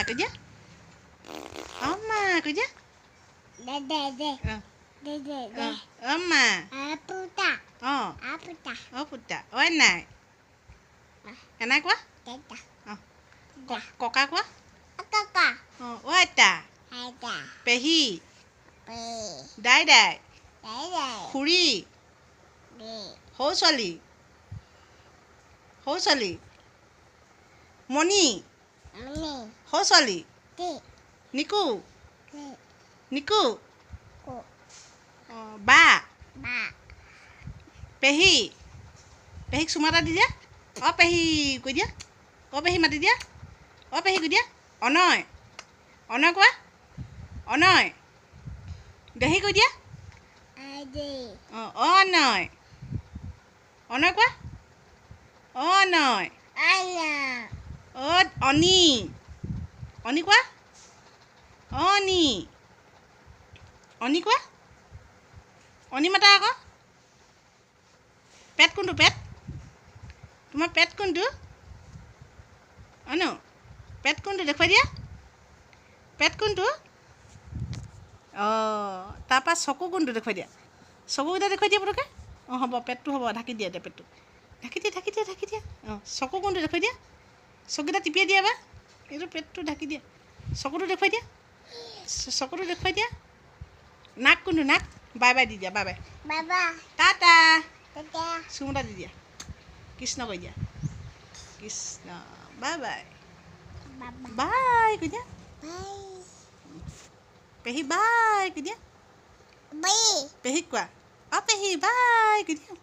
কৈ দিয়া অম্মা কৈ দিয়া অম্মা পুতা অই নাই এনাই কোৱা ককা কোৱা অ আইতা পেহী দাই দাই খুৰী সৰু ছোৱালী মণি সৰু ছোৱালী নিকু বা পেহীক চুমা এটা দি দিয়া অ পেহী কৈ দিয়া অ পেহী মাতি দিয়া অ পেহী কৈ দিয়া অনয় কোৱা অনয় দেহী কৈ দিয়া অ অনয় কোৱা অ অনয় অ অনি কোৱা অনি কোৱা অনি মাতা আকৌ পেট কোনটো তোমাৰ পেট কোনটো অনো পেট কোনটো দেখুৱাই দিয়া পেট কোনটো অঁ তাৰপৰা চকু কোনটো দেখুৱাই দিয়া চকুকেইটা দেখুৱাই দিয়া পটককৈ অঁ হ'ব পেটটো হ'ব ঢাকি দিয়া পেটটো ঢাকি দিয়া অঁ চকু কোনটো দেখুৱাই দিয়া চকুকেইটা টিপিয়াই দিয়া বা এইটো পেটটো ঢাকি দিয়া চকুটো দেখুৱাই দিয়া নাক কোনটো বাই বাই দি দিয়া বাই টাটা চুম এটা দি দিয়া কৃষ্ণ কৈ দিয়া কৃষ্ণ বাই কৈ দিয়া পেহী বাই কৈ দিয়া পেহীক কোৱা অ পেহী বাই কৈ দিয়া